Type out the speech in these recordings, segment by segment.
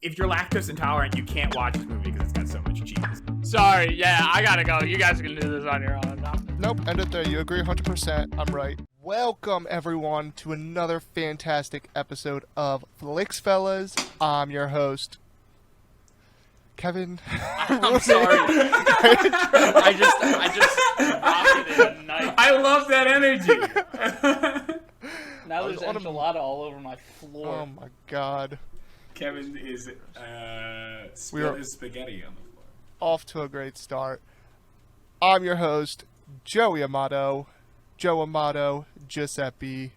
if you're lactose intolerant, you can't watch this movie because it's got so much cheese. Sorry, yeah, I gotta go. You guys can do this on your own now. Nope, end it there. You agree 100%. I'm right. Welcome, everyone, to another fantastic episode of Flicks Fellas. I'm your host, Kevin. I'm sorry. I just rocketed a knife. I love that energy. Now there's enchilada all over my floor. Oh my god. Kevin is spilled his spaghetti on the floor. Off to a great start. I'm your host, Joey Amato. Joe Amato, Giuseppe,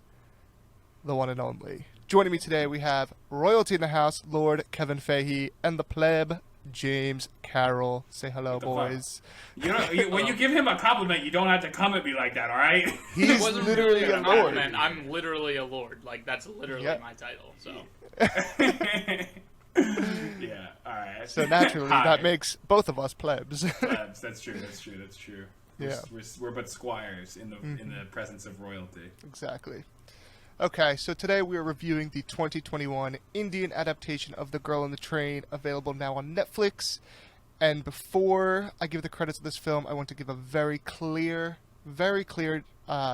the one and only. Joining me today, we have royalty in the house, Lord Kevin Fahey, and the pleb, James Carroll. Say hello, boys. You know, when you give him a compliment, you don't have to come at me like that, all right? He's wasn't literally really a lord. compliment. I'm literally a lord. Like, that's literally Yep. my title, so. Yeah, all right. So naturally, Hi. that makes both of us plebs. Plebs, that's true. Yeah. We're but squires in the presence of royalty. Exactly. Okay, so today we are reviewing the 2021 Indian adaptation of The Girl in the Train, available now on Netflix. And before I give the credits of this film, I want to give a very clear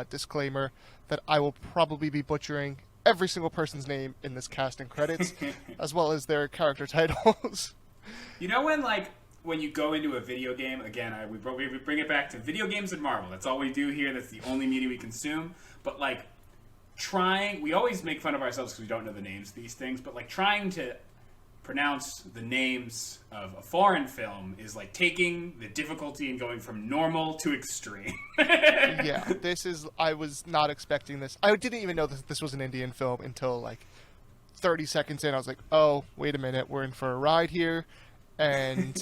disclaimer that I will probably be butchering every single person's name in this cast and credits, as well as their character titles. You know when you go into a video game, again, we bring it back to video games and Marvel. That's all we do here. That's the only media we consume. But we always make fun of ourselves because we don't know the names of these things, but trying to pronounce the names of a foreign film is like taking the difficulty and going from normal to extreme. Yeah, I was not expecting this. I didn't even know that this was an Indian film until 30 seconds in. I was like, oh, wait a minute, we're in for a ride here. And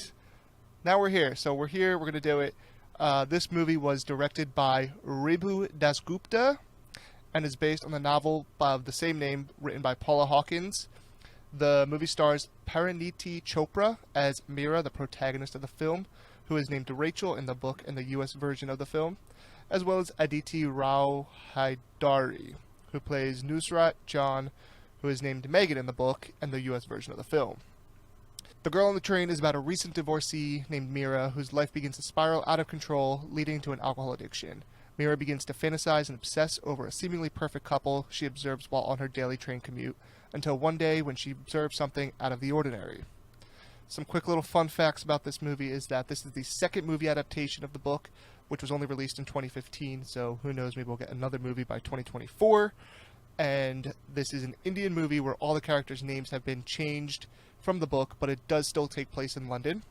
now we're here. So we're here, we're going to do it. This movie was directed by Ribhu Dasgupta and is based on the novel of the same name written by Paula Hawkins. The movie stars Pariniti Chopra as Meera, the protagonist of the film, who is named Rachel in the book and the U.S. version of the film, as well as Aditi Rao Haidari, who plays Nusrat John, who is named Megan in the book and the U.S. version of the film. The Girl on the Train is about a recent divorcee named Meera, whose life begins to spiral out of control, leading to an alcohol addiction. Meera begins to fantasize and obsess over a seemingly perfect couple she observes while on her daily train commute, until one day when she observes something out of the ordinary. Some quick little fun facts about this movie is that this is the second movie adaptation of the book, which was only released in 2015, so who knows, maybe we'll get another movie by 2024. And this is an Indian movie where all the characters' names have been changed from the book, but it does still take place in London.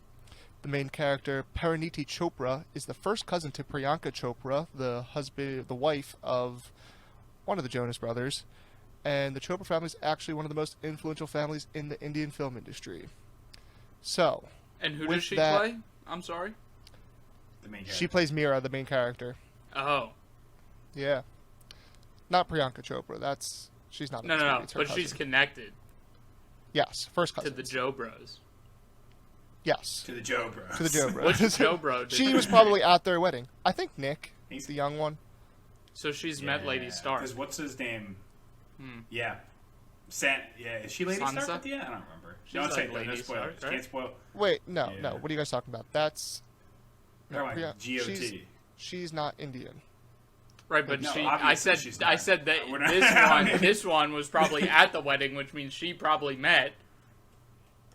The main character, Pariniti Chopra, is the first cousin to Priyanka Chopra, the wife of one of the Jonas brothers. And the Chopra family is actually one of the most influential families in the Indian film industry. So, And who with does she that- play? I'm sorry? The main character. She plays Meera, the main character. Oh. Yeah. Not Priyanka Chopra. She's not in No, this movie. no. It's her But cousin. she's connected Yes, first to cousin. the Joe Bros. Yes, To the Joe Bros. to the Joe Bros. Which Joe Bro did She was probably at their wedding. I think Nick, He's- the young one. So she's met Lady Stark. Because what's his name? Yeah. Is she Lady Sansa? Stark at the end? I don't remember. She's Don't say Lady no spoil. Stark, right? Can't spoil. Wait, no. Yeah. What are you guys talking about? That's... Never mind. Priya- GOT. She's not Indian. Right, but No, I obviously said she's I not. said that We're not- this one was probably at the wedding, which means she probably met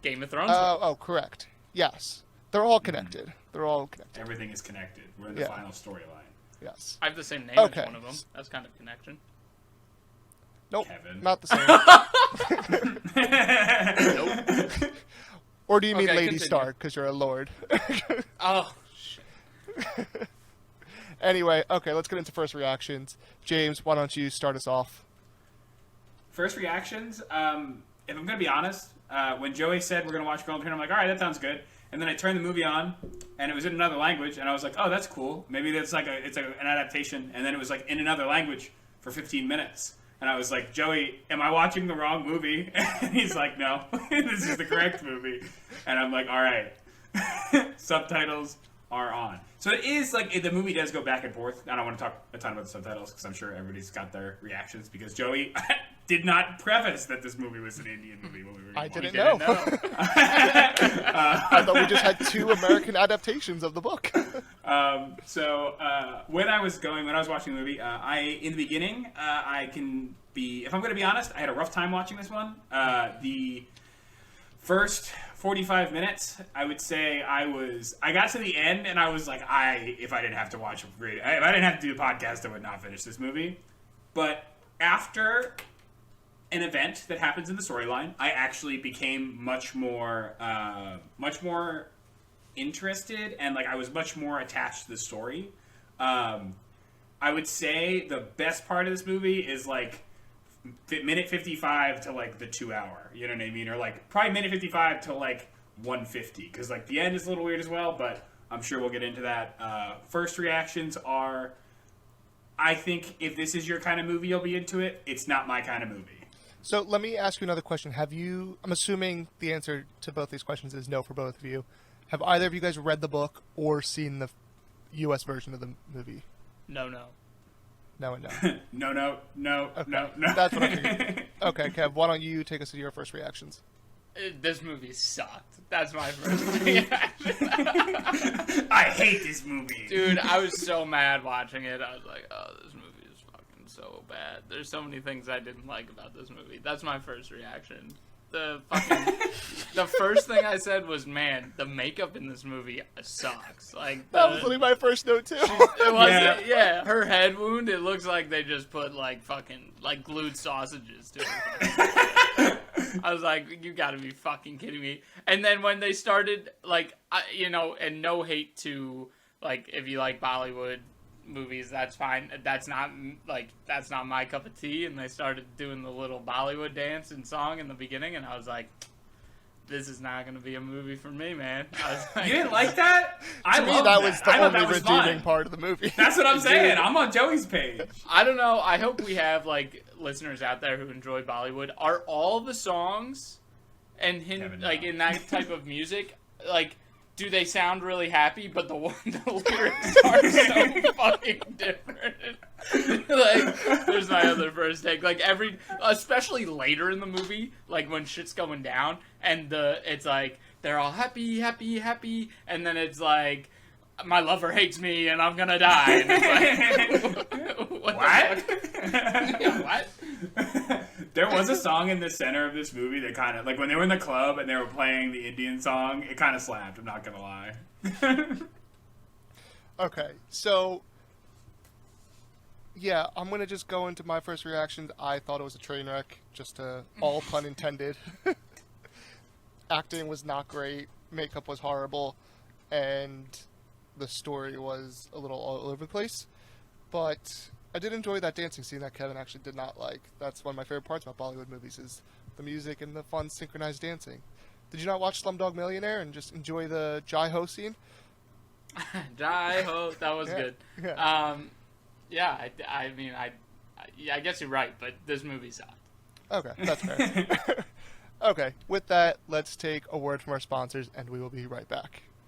Game of Thrones. Oh, correct. Yes. They're all connected. They're all connected. Everything is connected. We're in the Yeah. final storyline. Yes. I have the same name Okay. as one of them. That's kind of connection. Nope. Kevin. Not the same. Nope. Or do you mean Okay, Lady continue. Stark because you're a lord? Oh, shit. Anyway, okay, let's get into first reactions. James, why don't you start us off? First reactions. If I'm gonna be honest, when Joey said we're gonna watch Girl in the Train, I'm like, all right, that sounds good. And then I turned the movie on, and it was in another language, and I was like, oh, that's cool. Maybe that's an adaptation. And then it was in another language for 15 minutes. And I was like, Joey, am I watching the wrong movie? And he's like, no, this is the correct movie. And I'm like, all right, subtitles are on. So it is like the movie does go back and forth. I don't want to talk a ton about the subtitles because I'm sure everybody's got their reactions. Because Joey did not preface that this was an Indian movie when we were. I didn't know. I thought we just had 2 American adaptations of the book. So when I was watching the movie, in the beginning, if I'm going to be honest, I had a rough time watching this one. The first 45 minutes, I would say I got to the end and I was like, if I didn't have to do a podcast, I would not finish this movie. But after an event that happens in the storyline, I actually became much more interested, and like I was much more attached to the story. I would say the best part of this movie is like minute 55 to like the 2 hour, you know what I mean, or like probably minute 55 to like 150, because like the end is a little weird as well, but I'm sure we'll get into that. First reactions are, I think if this is your kind of movie, you'll be into it. It's not my kind of movie. So let me ask you another question. I'm assuming the answer to both these questions is no for both of you. Have either of you guys read the book or seen the U.S. version of the movie? No. No and no. No. Okay. No. That's what I figured. Okay, Kev, why don't you take us to your first reactions? This movie sucked. That's my first reaction. I hate this movie. Dude, I was so mad watching it. I was like, oh, this movie is fucking so bad. There's so many things I didn't like about this movie. That's my first reaction. The first thing I said was, man, the makeup in this movie sucks. Like That was literally my first note, too. It was, yeah. Her head wound, it looks like they just put like fucking like glued sausages to it. I was like, you gotta be fucking kidding me. And then when they started, like, and no hate to, like, if you like Bollywood movies, that's fine. That's not my cup of tea. And they started doing the little Bollywood dance and song in the beginning, and I was like, this is not going to be a movie for me, man. I was like, you didn't like that? To me, that was the only redeeming part of the movie. That's what I'm saying. I'm on Joey's page. I don't know. I hope we have like listeners out there who enjoy Bollywood. Are all the songs and like in that type of music, like, do they sound really happy? But the lyrics are so fucking different. Like, there's my other first take. Like especially later in the movie, like when shit's going down, and it's like they're all happy, happy, happy, and then it's like, my lover hates me and I'm gonna die. And it's like, what? Yeah, what? There was a song in the center of this movie that kind of, like, when they were in the club and they were playing the Indian song, it kind of slapped, I'm not gonna lie. Okay, so yeah, I'm gonna just go into my first reactions. I thought it was a train wreck, just all pun intended. Acting was not great, makeup was horrible, and the story was a little all over the place. But I did enjoy that dancing scene that Kevin actually did not like. That's one of my favorite parts about Bollywood movies, is the music and the fun synchronized dancing. Did you not watch Slumdog Millionaire and just enjoy the Jai Ho scene? Jai Ho, that was good. Yeah. Yeah, I guess you're right, but this movie sucked. Okay, that's fair. Okay, with that, let's take a word from our sponsors, and we will be right back.